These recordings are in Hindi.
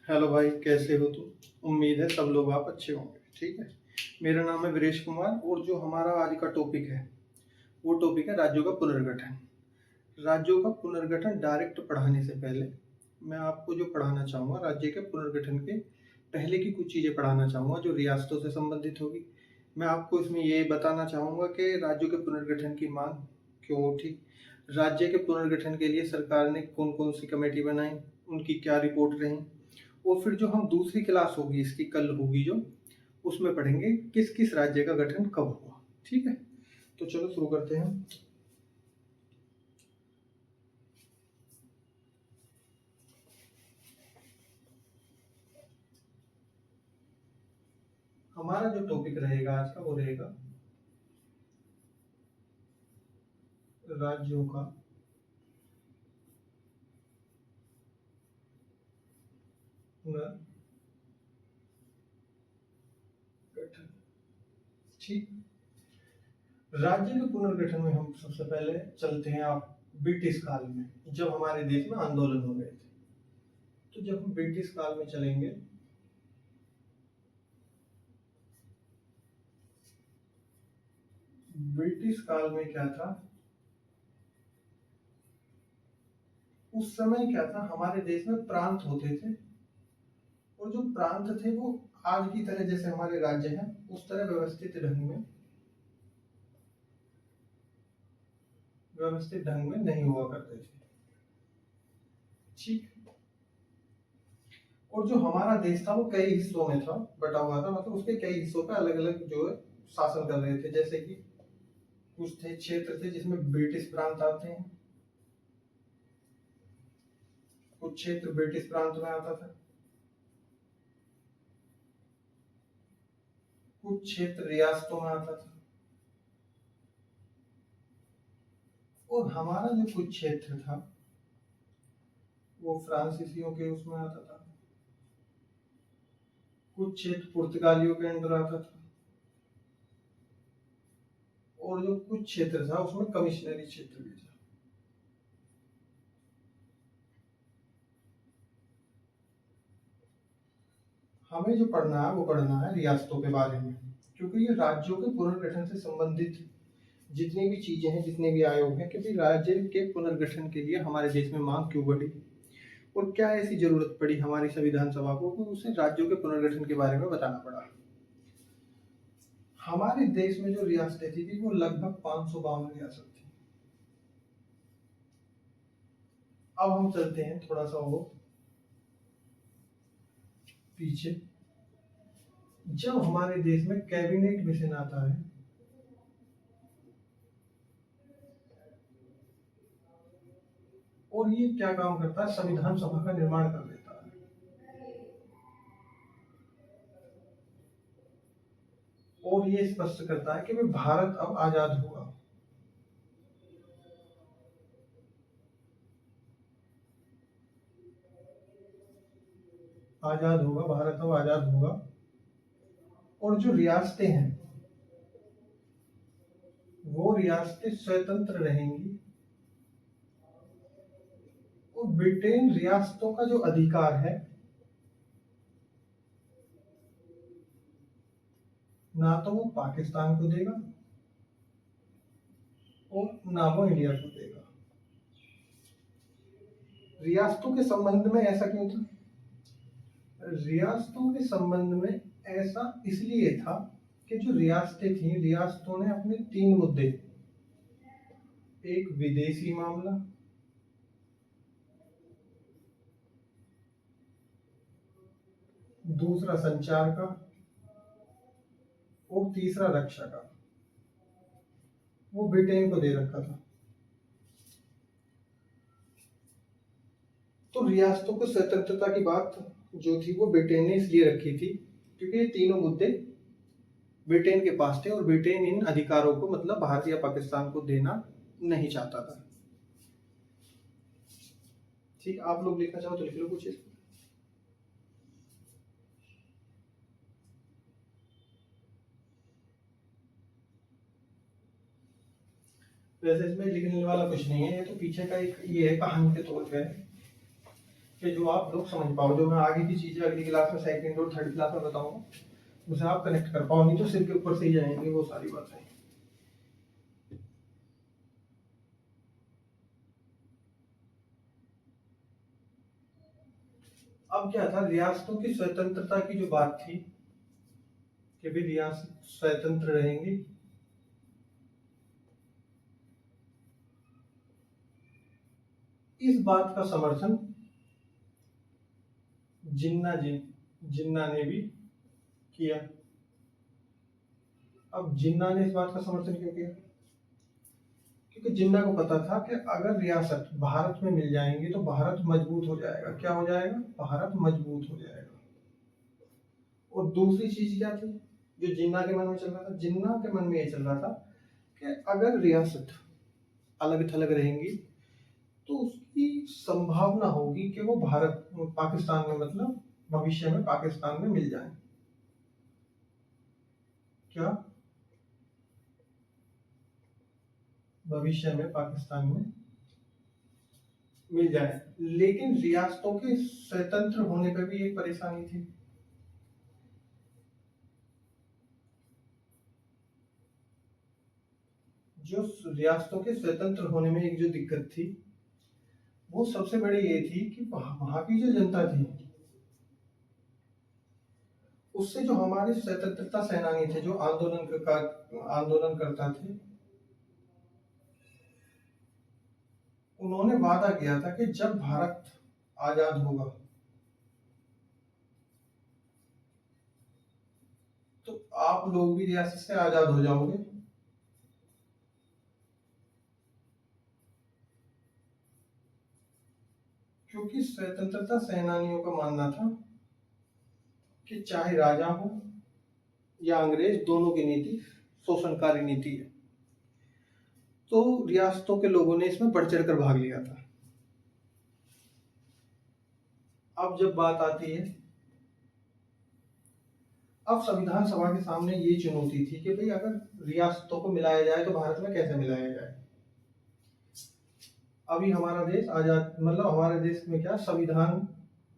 हेलो भाई, कैसे हो तुम? उम्मीद है सब लोग आप अच्छे होंगे। ठीक है। मेरा नाम है वीरेश कुमार और जो हमारा आज का टॉपिक है वो टॉपिक है राज्यों का पुनर्गठन। राज्यों का पुनर्गठन डायरेक्ट पढ़ाने से पहले मैं आपको जो पढ़ाना चाहूँगा, राज्य के पुनर्गठन के पहले की कुछ चीज़ें पढ़ाना चाहूँगा जो रियासतों से संबंधित होगी। मैं आपको इसमें ये बताना चाहूँगा कि राज्यों के पुनर्गठन की मांग क्यों उठी, राज्य के पुनर्गठन के लिए सरकार ने कौन कौन सी कमेटी बनाई, उनकी क्या रिपोर्ट रही, और फिर जो हम दूसरी क्लास होगी इसकी कल होगी जो, उसमें पढ़ेंगे किस किस राज्य का गठन कब हुआ। ठीक है, तो चलो शुरू करते हैं। हमारा जो टॉपिक रहेगा आज का वो रहेगा राज्यों का पुनर्गठन। ठीक। राज्य के पुनर्गठन में हम सबसे पहले चलते हैं आप ब्रिटिश काल में, जब हमारे देश में आंदोलन हो गए थे। तो जब हम ब्रिटिश काल में चलेंगे, ब्रिटिश काल में क्या था, उस समय क्या था, हमारे देश में प्रांत होते थे और जो प्रांत थे वो आज की तरह जैसे हमारे राज्य हैं उस तरह व्यवस्थित ढंग में नहीं हुआ करते थे। ठीक। और जो हमारा देश था वो कई हिस्सों में था, बटा हुआ था, मतलब उसके कई हिस्सों पे अलग अलग जो है शासन कर रहे थे। जैसे कि कुछ थे क्षेत्र थे जिसमें ब्रिटिश प्रांत आते हैं, कुछ क्षेत्र ब्रिटिश प्रांत में आता था, कुछ क्षेत्र रियासतों में आता था, और हमारा जो कुछ क्षेत्र था वो फ्रांसीसियों के उसमें आता था, कुछ क्षेत्र पुर्तगालियों के अंदर आता था, और जो कुछ क्षेत्र था उसमें कमिश्नरी क्षेत्र भी था। हमें जो पढ़ना है वो पढ़ना है रियासतों के बारे में, क्योंकि ये राज्यों के पुनर्गठन से संबंधित जितनी भी चीजें हैं, जितने भी आयोग हैं, क्योंकि राज्य के पुनर्गठन के लिए हमारे देश में मांग क्यों बढ़ी और क्या ऐसी जरूरत पड़ी हमारी संविधान सभा को उसे राज्यों के पुनर्गठन के बारे में बताना पड़ा। हमारे देश में जो रियासतें थी वो लगभग 552 रियासत थी। अब हम चलते हैं थोड़ा सा वो पीछे। जब हमारे देश में कैबिनेट मिशन आता है, और ये क्या काम करता है, संविधान सभा का निर्माण कर देता है, और ये स्पष्ट करता है कि भाई भारत अब आजाद होगा। आजाद होगा भारत, अब आजाद होगा। और जो रियासतें हैं वो रियासतें स्वतंत्र रहेंगी, और ब्रिटेन रियासतों का जो अधिकार है ना तो वो पाकिस्तान को देगा और ना वो इंडिया को देगा। रियासतों के संबंध में ऐसा क्यों था? रियासतों के संबंध में ऐसा इसलिए था कि जो रियासतें थी, रियासतों ने अपने 3 मुद्दे, एक विदेशी मामला, दूसरा संचार का, और तीसरा रक्षा का, वो ब्रिटेन को दे रखा था। तो रियासतों को स्वतंत्रता की बात जो थी वो ब्रिटेन ने इसलिए रखी थी क्योंकि ये तीनों मुद्दे ब्रिटेन के पास थे और ब्रिटेन इन अधिकारों को मतलब भारत या पाकिस्तान को देना नहीं चाहता था। ठीक, आप लोग लिखना चाहो तो लिख लो कुछ। वैसे इसमें लिखने वाला कुछ नहीं है, ये तो पीछे का एक ये है, कहानी के तौर पे है। कि जो आप लोग समझ पाओ, जो मैं आगे की चीजें अगली क्लास में, सेकंड और थर्ड क्लास में बताऊंगा, उसे आप कनेक्ट कर पाओ, नहीं तो सिर के ऊपर से ही जाएंगे वो सारी बातें। अब क्या था, रियासतों की स्वतंत्रता की जो बात थी कि भी रियासत स्वतंत्र रहेंगी, इस बात का समर्थन जिन्ना ने भी किया। अब जिन्ना ने इस बात का समर्थन क्यों किया? क्योंकि जिन्ना को पता था कि अगर रियासत भारत में मिल जाएंगी तो भारत मजबूत हो जाएगा। क्या हो जाएगा? भारत मजबूत हो जाएगा। और दूसरी चीज क्या थी जो जिन्ना के मन में चल रहा था? जिन्ना के मन में ये चल रहा था कि अगर रियासत अलग थलग रहेंगी तो उसकी संभावना होगी कि वो भारत पाकिस्तान में, मतलब भविष्य में पाकिस्तान में मिल जाए। क्या भविष्य में पाकिस्तान में मिल जाए? लेकिन रियासतों के स्वतंत्र होने पर भी एक परेशानी थी। जो रियासतों के स्वतंत्र होने में एक जो दिक्कत थी, वो सबसे बड़ी ये थी कि वहां की जो जनता थी, उससे जो हमारे स्वतंत्रता सेनानी थे, जो आंदोलन करता थे, उन्होंने वादा किया था कि जब भारत आजाद होगा तो आप लोग भी रियासत से आजाद हो जाओगे। क्योंकि स्वतंत्रता सेनानियों का मानना था कि चाहे राजा हो या अंग्रेज, दोनों की नीति शोषणकारी नीति है। तो रियासतों के लोगों ने इसमें बढ़ चढ़ कर भाग लिया था। अब जब बात आती है, अब संविधान सभा के सामने ये चुनौती थी कि भाई अगर रियासतों को मिलाया जाए तो भारत में कैसे मिलाया जाए। अभी हमारा देश आजाद, मतलब हमारे देश में क्या संविधान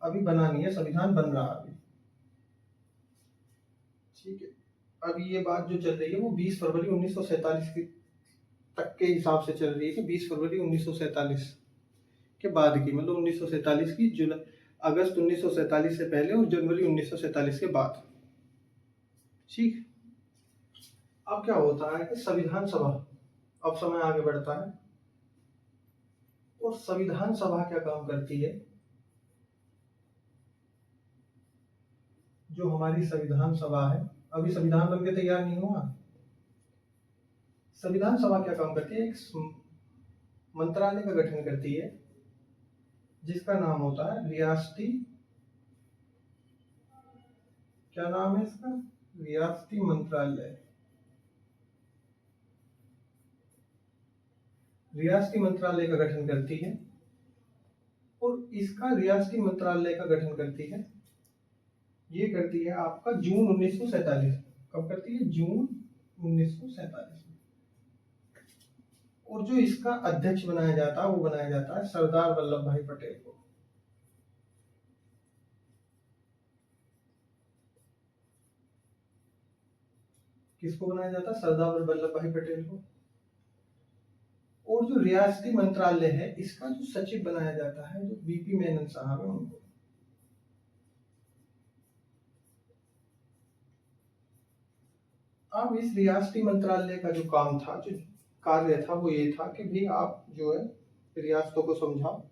अभी बना नहीं है, संविधान बन रहा है अभी, ठीक है। अभी ये बात जो चल रही है वो 20 फरवरी 1947 की तक के हिसाब से चल रही है कि 20 फरवरी 1947 के बाद की, मतलब 1947 की जुलाई, अगस्त 1947 से पहले और जनवरी 1947 के बाद, ठीक। अब क्या होता है कि संविधान सभा, अब समय आगे बढ़ता है और संविधान सभा क्या काम करती है, जो हमारी संविधान सभा है, अभी संविधान बन के तैयार नहीं हुआ। संविधान सभा क्या काम करती है? एक मंत्रालय का गठन करती है जिसका नाम होता है रियासती, क्या नाम है इसका? रियासती मंत्रालय। रियासती मंत्रालय का गठन करती है और इसका रियासती मंत्रालय का गठन करती है, ये करती है आपका जून 1947। कब करती है? जून 1947। और जो इसका अध्यक्ष बनाया जाता है वो बनाया जाता है सरदार वल्लभ भाई पटेल को। किसको बनाया जाता है? सरदार वल्लभ भाई पटेल को। और जो रियासती मंत्रालय है इसका जो सचिव बनाया जाता है, जो बीपी मेनन साहब है, उनको। अब इस रियासती मंत्रालय का जो काम था, जो कार्य था, वो ये था कि भी आप जो है रियासतों को समझाओ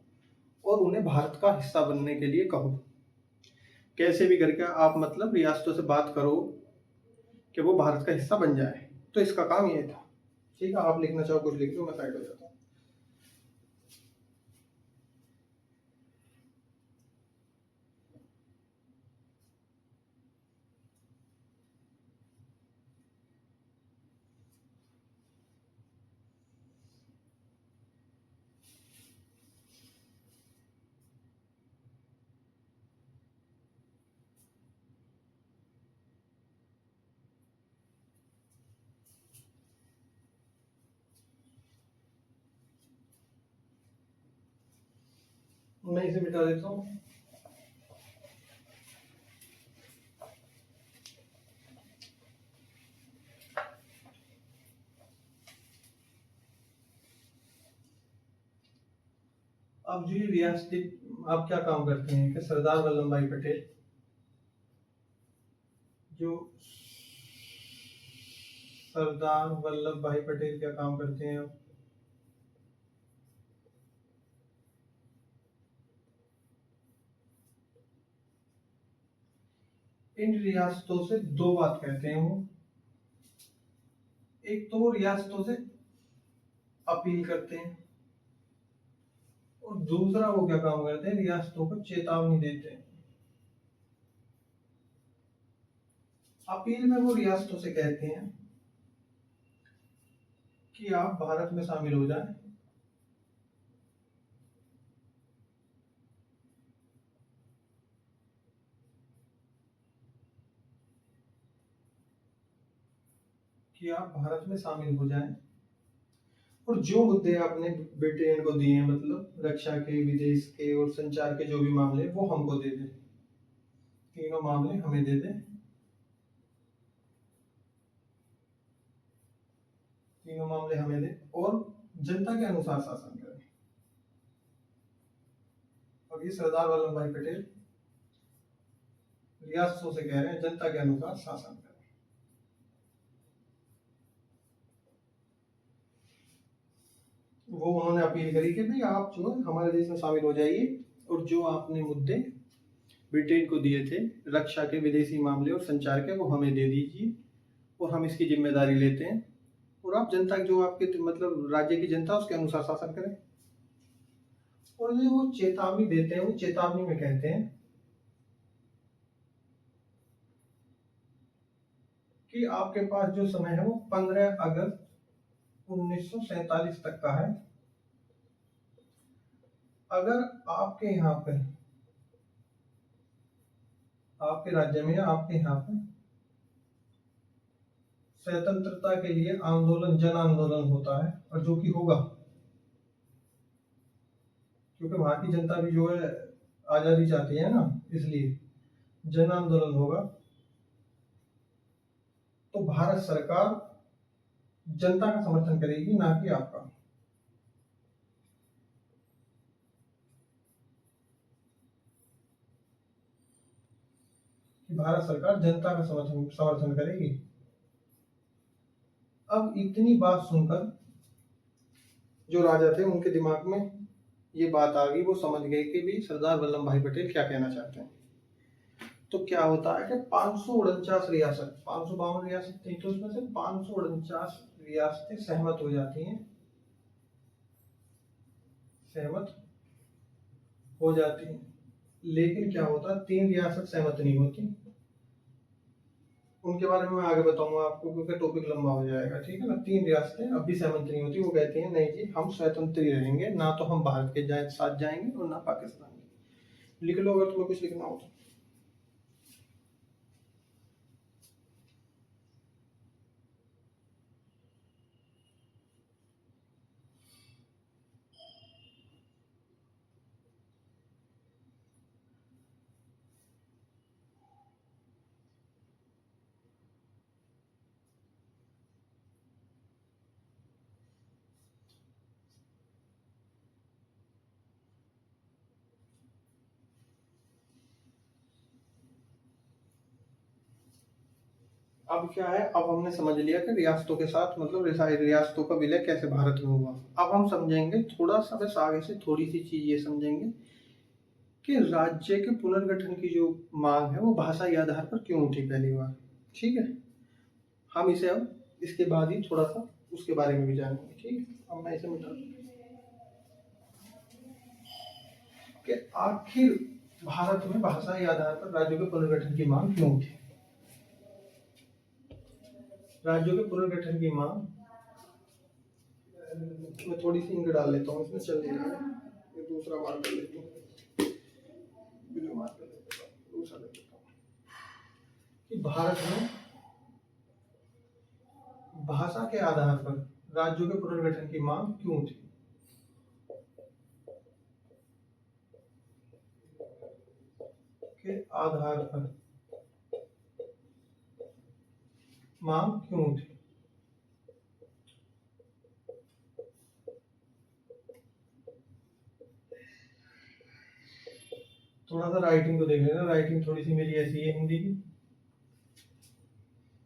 और उन्हें भारत का हिस्सा बनने के लिए कहो। कैसे भी करके आप मतलब रियासतों से बात करो कि वो भारत का हिस्सा बन जाए। तो इसका काम ये था, ठीक है। आप लिखना चाहो कुछ लिख लो, मैं साइड हो जाता हूँ। मैं इसे मिटा देता हूँ। अब जो ये रियासती, आप क्या काम करते हैं कि सरदार वल्लभ भाई पटेल, जो सरदार वल्लभ भाई पटेल क्या काम करते हैं, इन रियासतों से दो बात कहते हैं वो। एक तो वो रियासतों से अपील करते हैं और दूसरा वो क्या काम करते हैं, रियासतों को चेतावनी देते हैं। अपील में वो रियासतों से कहते हैं कि आप भारत में शामिल हो जाएं, कि आप भारत में शामिल हो जाएं और जो मुद्दे आपने ब्रिटेन को दिए हैं, मतलब रक्षा के, विदेश के और संचार के जो भी मामले, वो हमको दे दें। तीनों मामले हमें दे दें, तीनों मामले हमें दें और जनता के अनुसार शासन करें। अब ये सरदार वल्लभ भाई पटेल रियासतों से कह रहे हैं जनता के अनुसार शासन करें। वो उन्होंने अपील करी कि भाई आप जो है हमारे देश में शामिल हो जाइए और जो आपने मुद्दे ब्रिटेन को दिए थे रक्षा के, विदेशी मामले और संचार के, वो हमें दे दीजिए और हम इसकी जिम्मेदारी लेते हैं और आप जनता, जो आपके मतलब राज्य की जनता, उसके अनुसार शासन करें। और जो वो चेतावनी देते हैं, वो चेतावनी में कहते हैं कि आपके पास जो समय है वो 15 अगस्त 1947 तक का है। अगर आपके यहाँ पे, आपके राज्य में, आपके यहाँ पे स्वतंत्रता के लिए आंदोलन, जन आंदोलन होता है, और जो कि होगा, क्योंकि वहां की जनता भी जो है आजादी चाहती है ना, इसलिए जन आंदोलन होगा, तो भारत सरकार जनता का समर्थन करेगी, ना कि आपका। कि भारत सरकार जनता का समर्थन करेगी। अब इतनी बात सुनकर जो राजा थे उनके दिमाग में ये बात आ गई, वो समझ गए कि भी सरदार वल्लभ भाई पटेल क्या कहना चाहते हैं। तो क्या होता है कि 549 रियासत, 552 रियासत थी, तो उसमें से 549 रियासतें सहमत हो जाती हैं, सहमत हो जाती हैं। लेकिन क्या होता है, 3 रियासत सहमत नहीं होती। उनके बारे में मैं आगे बताऊंगा आपको, क्योंकि टॉपिक लंबा हो जाएगा, ठीक है ना। 3 रियासतें अब भी सहमत नहीं होती। वो कहती हैं नहीं जी, हम स्वतंत्र ही रहेंगे, ना तो हम भारत के साथ जाएंगे और ना पाकिस्तान के। लिख लो अगर तुम्हें कुछ लिखना हो तो। अब क्या है, अब हमने समझ लिया कि रियासतों के साथ मतलब रियासतों का विलय कैसे भारत में हुआ। अब हम समझेंगे थोड़ा सा, बस आगे से थोड़ी सी चीज ये समझेंगे कि राज्य के पुनर्गठन की जो मांग है वो भाषाई आधार पर क्यों उठी पहली बार। ठीक है, हम इसे अब इसके बाद ही थोड़ा सा उसके बारे में भी जानेंगे। ठीक है, अब मैं इसे मिटा कि आखिर भारत में भाषाई आधार पर राज्यों के पुनर्गठन की मांग क्यों उठी। राज्यों के पुनर्गठन की मांग, मैं थोड़ी सी इंक डाल लेता हूँ इसमें, चल नहीं रहा है, ये दूसरा मार्क कर लेता हूँ, ब्लू मार्क कर लेता हूँ, दूसरा ले लेता हूँ। कि भारत में भाषा के आधार पर राज्यों के पुनर्गठन की मांग क्यों थी। के आधार पर मांग क्यों उठी? थोड़ा सा राइटिंग को देख लेना, राइटिंग थोड़ी सी मेरी ऐसी है हिंदी की।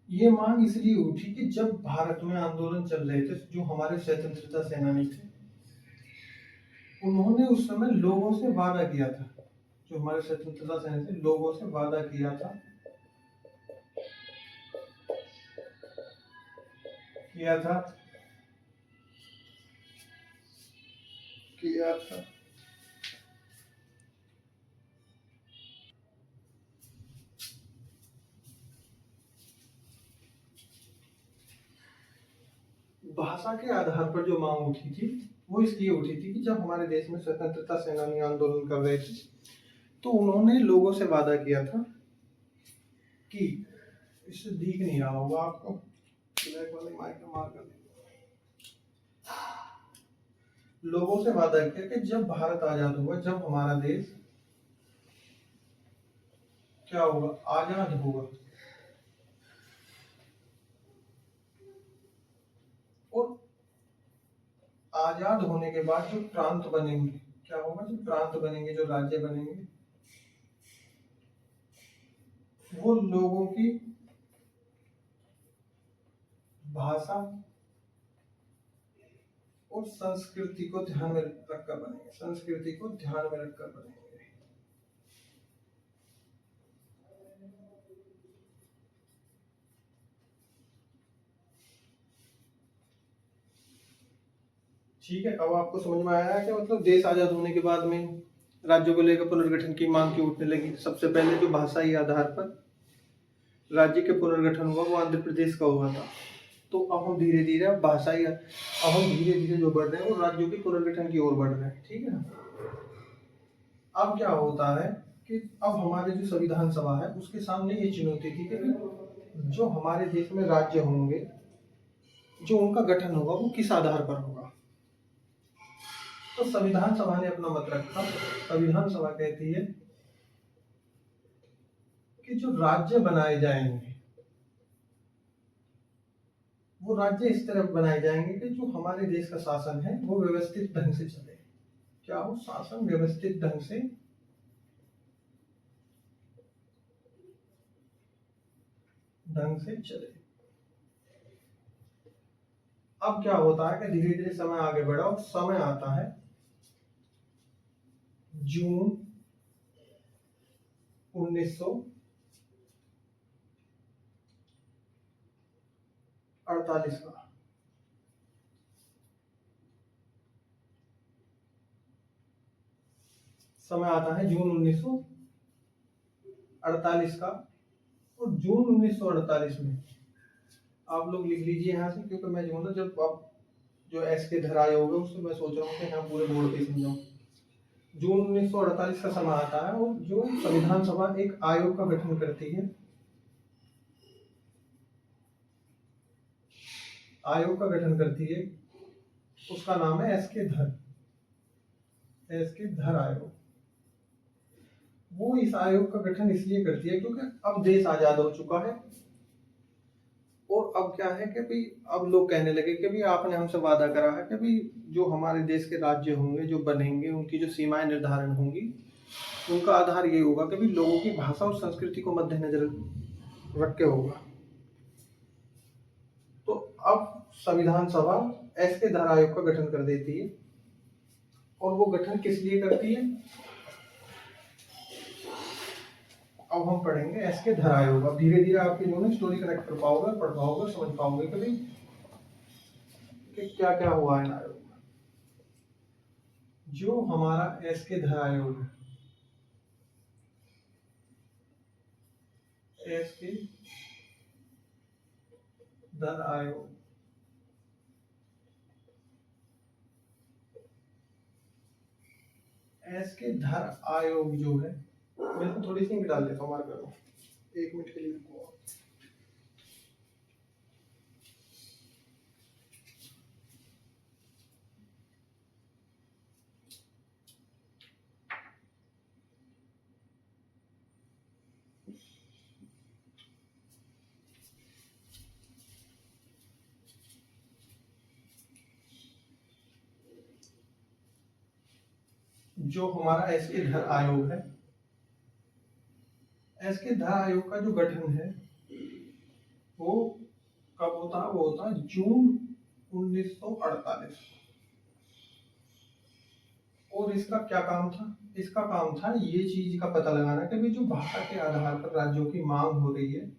ये मांग इसलिए उठी कि जब भारत में आंदोलन चल रहे थे, जो हमारे स्वतंत्रता सेनानी थे, उन्होंने उस समय लोगों से वादा किया था, जो हमारे स्वतंत्रता सेनानी थे, लोगों से वादा किया था किया था किया था भाषा के आधार पर जो मांग उठी थी, वो इसलिए उठी थी कि जब हमारे देश में स्वतंत्रता सेनानी आंदोलन कर रहे थे, तो उन्होंने लोगों से वादा किया था कि, इससे दिख नहीं रहा होगा आपको, ब्लैक वाले माइक का मार कर, लोगों से वादा किया कि जब भारत आजाद होगा, जब हमारा देश क्या होगा, आजाद होगा, और आजाद होने के बाद जो प्रांत बनेंगे, क्या होगा, जो प्रांत बनेंगे, जो राज्य बनेंगे, वो लोगों की भाषा और संस्कृति को ध्यान में रखकर बनेंगे, संस्कृति को ध्यान में रखकर बनेंगे। ठीक है, अब आपको समझ में आया है कि मतलब देश आजाद होने के बाद में राज्यों को लेकर पुनर्गठन की मांग क्यों उठने लगी। सबसे पहले जो भाषाई आधार पर राज्य के पुनर्गठन हुआ, वो आंध्र प्रदेश का हुआ था। तो अब हम धीरे धीरे जो बढ़ रहे हैं, वो राज्यों के पुनर्गठन की ओर बढ़ रहे हैं, ठीक है ना। अब क्या होता है कि अब हमारे जो संविधान सभा है, उसके सामने ये चुनौती थी कि जो हमारे देश में राज्य होंगे, जो उनका गठन होगा, वो किस आधार पर होगा। तो संविधान सभा ने अपना मत रखा। संविधान सभा कहती है कि जो राज्य बनाए जाएंगे, वो राज्य इस तरह बनाए जाएंगे कि जो हमारे देश का शासन है, वो व्यवस्थित ढंग से चले। क्या हो, शासन व्यवस्थित ढंग से चले। अब क्या होता है कि धीरे धीरे समय आगे बढ़ा, और समय आता है जून 1948 का। समय आता है जून 1948 का, और जून 1948 में आप लोग लिख लीजिए यहाँ से, क्योंकि मैं जो ना, जब आप जो एस के धर आए होंगे, उससे मैं सोच रहा हूँ कि यहाँ पूरे बोर्ड पे समझाऊं। जून 1948 का समय आता है, और जो संविधान सभा एक आयोग का गठन करती है, उसका नाम है एस के धर आयोग। वो इस आयोग का गठन इसलिए करती है क्योंकि अब देश आजाद हो चुका है, और अब क्या है कि भाई अब लोग कहने लगे कि भाई आपने हमसे वादा करा है कि भाई जो हमारे देश के राज्य होंगे, जो बनेंगे, उनकी जो सीमाएं निर्धारण होंगी, उनका आधार ये होगा कि भाई लोगों की भाषा और संस्कृति को मद्देनजर रख के होगा। तो अब संविधान सभा एस के धर आयोग का गठन कर देती है, और वो गठन किस लिए करती है, अब हम पढ़ेंगे एस के धर आयोग। अब धीरे धीरे आपकी जो है स्टोरी कनेक्ट कर पाओगे, पढ़ पाओगे, समझ पाओगे कि भाई कि क्या क्या हुआ है आयोग में। जो हमारा एस के धर आयोग है, एस के धर आयोग, एस के धर आयोग जो है, मैं तो थोड़ी सी डाल देता हूँ, मार करो 1 मिनट के लिए। जो हमारा एसके धर आयोग है, एसके धर आयोग का जो गठन है वो कब होता है? वो होता है जून 1948। और इसका क्या काम था? इसका काम था ये चीज का पता लगाना कि जो भाषा के आधार पर राज्यों की मांग हो रही है,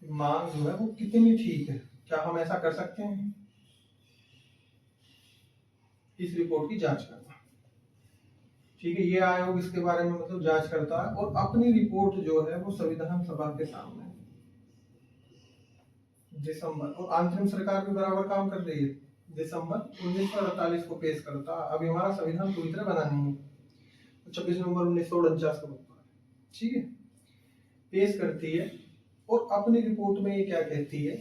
मांग जो है वो कितनी ठीक है, क्या हम ऐसा कर सकते हैं? इस रिपोर्ट की जांच करना, ठीक है। ये आयोग इसके बारे में मतलब जांच करता है और अपनी रिपोर्ट जो है वो संविधान सभा के सामने दिसंबर, और अंतरिम सरकार भी बराबर काम कर रही है, दिसंबर 1948 को पेश करता है। अभी हमारा संविधान पूरी तरह बना नहीं है, 26 नवंबर 1949 को बनता है, ठीक है। पेश करती है और अपनी रिपोर्ट में ये क्या कहती है?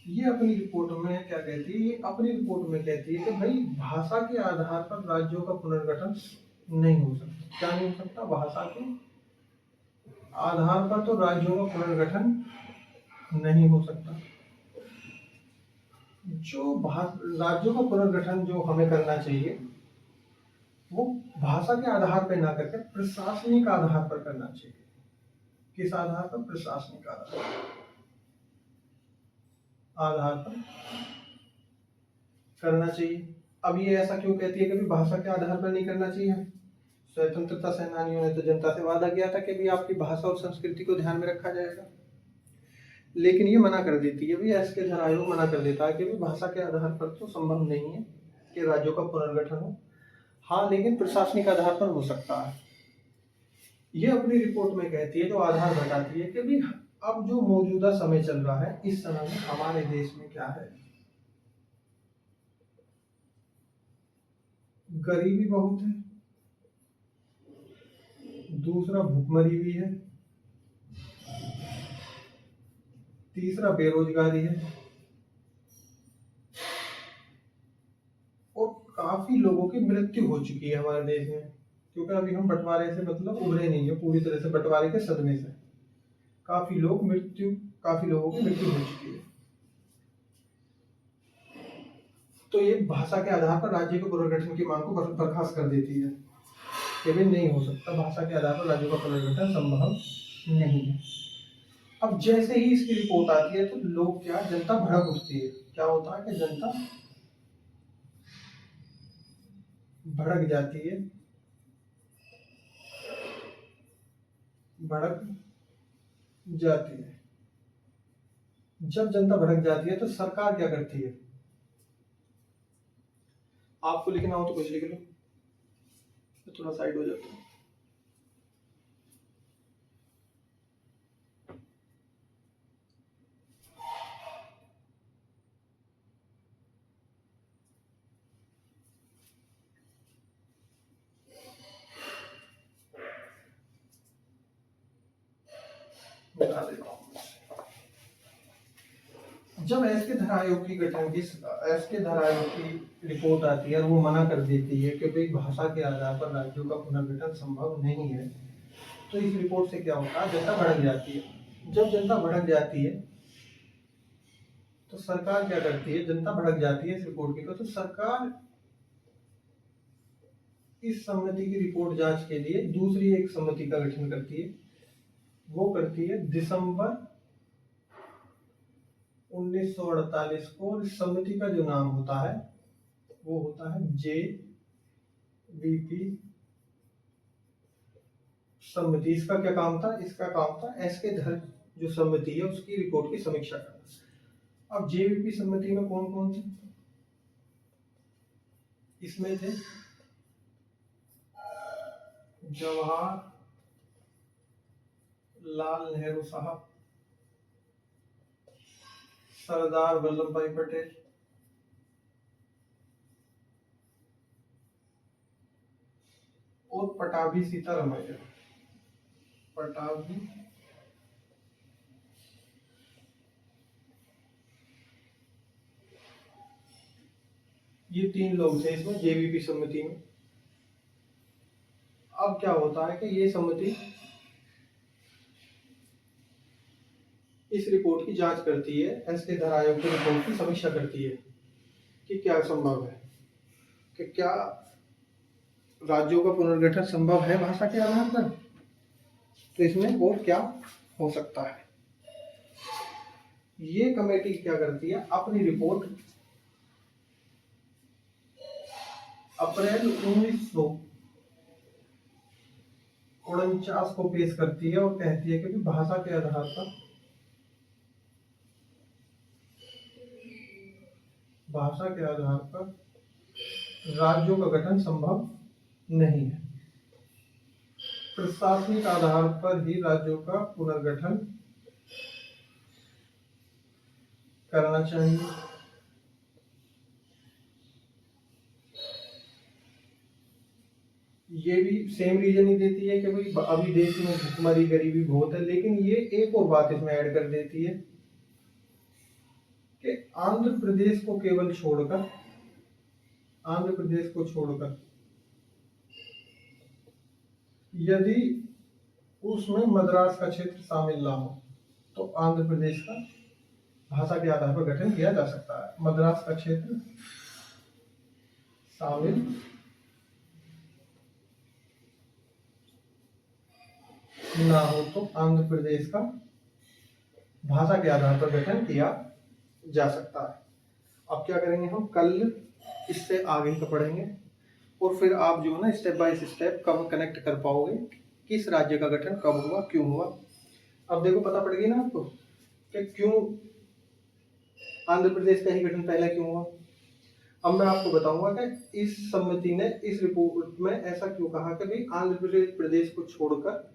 ये अपनी रिपोर्ट में क्या कहती है? ये अपनी रिपोर्ट में कहती है कि भाई भाषा के आधार पर राज्यों का पुनर्गठन नहीं हो सकता। क्या नहीं हो सकता? भाषा के आधार पर तो राज्यों का पुनर्गठन नहीं हो सकता। जो राज्यों का पुनर्गठन जो हमें करना चाहिए वो भाषा के आधार पर ना करके प्रशासनिक आधार पर करना चाहिए। किस आधार पर? प्रशासनिक आधार पर करना चाहिए। अब ये ऐसा क्यों कहती है कि भी भाषा के आधार पर नहीं करना चाहिए? स्वतंत्रता सेनानियों ने तो जनता से वादा किया था कि भी आपकी भाषा और संस्कृति को ध्यान में रखा जाएगा, लेकिन ये मना कर देती है, भी एसके धर आयोग मना कर देता है कि भी भाषा के आधार पर तो संभव नहीं है कि राज्यों का पुनर्गठन हो, हाँ लेकिन प्रशासनिक आधार पर हो सकता है। ये अपनी रिपोर्ट में कहती है, जो आधार बताती है कि भी अब जो मौजूदा समय चल रहा है, इस समय में हमारे देश में क्या है? गरीबी बहुत है, दूसरा भुखमरी भी है, तीसरा बेरोजगारी है, और काफी लोगों की मृत्यु हो चुकी है हमारे देश में, क्योंकि अभी हम बंटवारे से मतलब उभरे नहीं है पूरी तरह से, बंटवारे के सदमे से काफी लोगों की मृत्यु हो चुकी है। तो ये भाषा के आधार पर राज्य के पुनर्गठन की मांग को बर्खास्त कर देती है कि भी नहीं हो सकता, भाषा के आधार पर राज्यों का पुनर्गठन संभव नहीं है। अब जैसे ही इसकी रिपोर्ट आती है तो लोग क्या, जनता भड़क उठती है। क्या होता है कि जनता भड़क जाती है, भड़क जाती है। जब जनता भड़क जाती है तो सरकार क्या करती है? आपको लिखना हो तो कुछ लिख लो, तो थोड़ा साइड हो जाता है। बता देता हूँ। जब एसके धर आयोग की गठन की एसके धर आयोग की रिपोर्ट आती है और वो मना कर देती है कि भाई भाषा के आधार पर राज्यों का पुनर्गठन संभव नहीं है, तो इस रिपोर्ट से क्या होता है? जनता भड़क जाती है। जब जनता भड़क जाती है तो सरकार क्या करती है? जनता भड़क जाती है इस रिपोर्ट की, तो सरकार इस समिति की रिपोर्ट जांच के लिए दूसरी एक समिति का गठन करती है। वो करती है दिसंबर 1948 को। इस समिति का जो नाम होता है वो होता है JVP समिति। इसका क्या काम था? इसका काम था एसके धर जो समिति है उसकी रिपोर्ट की समीक्षा करना। अब JVP समिति में कौन कौन थे? इसमें थे जवाहरलाल नेहरू साहब, सरदार वल्लभ भाई पटेल, और पटाभी सीतारामैया। पटाभी ये 3 लोग थे इसमें JVP समिति में। अब क्या होता है कि ये समिति इस रिपोर्ट की जांच करती है, एसके धर आयोग की रिपोर्ट की समीक्षा करती है कि क्या संभव है। कि क्या राज्यों का पुनर्गठन संभव है भाषा के आधार पर, तो इसमें और क्या हो सकता है। ये कमेटी क्या करती है, अपनी रिपोर्ट अप्रैल 1949 को पेश करती है और कहती है कि भाषा के आधार पर राज्यों का गठन संभव नहीं है। प्रशासनिक आधार पर ही राज्यों का पुनर्गठन करना चाहिए। ये भी सेम रीजन ही देती है कि भाई अभी देश में भुखमरी गरीबी बहुत है, लेकिन ये एक और बात इसमें ऐड कर देती है कि आंध्र प्रदेश को छोड़कर यदि उसमें मद्रास का क्षेत्र शामिल ना हो तो आंध्र प्रदेश का भाषा के आधार पर गठन किया जा सकता है। मद्रास का क्षेत्र शामिल ना हो तो आंध्र प्रदेश का भाषा के आधार पर गठन किया जा सकता है। अब क्या करेंगे, हम कल इससे आगे का पढ़ेंगे और फिर आप जो है ना स्टेप बाय स्टेप कब कनेक्ट कर पाओगे, किस राज्य का गठन कब हुआ, क्यों हुआ। अब देखो पता पड़ गई ना आपको कि क्यों आंध्र प्रदेश का ही गठन पहले क्यों हुआ। अब मैं आपको बताऊंगा कि इस समिति ने इस रिपोर्ट में ऐसा क्यों कहा कि भाई आंध्र प्रदेश को छोड़कर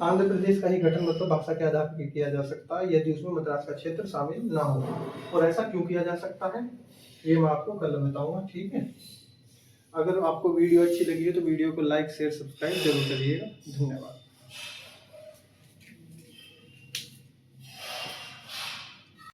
आंध्र प्रदेश का ही गठन मतलब भाषा के आधार पर किया जा सकता है यदि उसमें मद्रास का क्षेत्र शामिल ना हो, और ऐसा क्यों किया जा सकता है ये मैं आपको कल बताऊंगा। ठीक है, अगर आपको वीडियो अच्छी लगी है तो वीडियो को लाइक शेयर सब्सक्राइब जरूर करिएगा। धन्यवाद।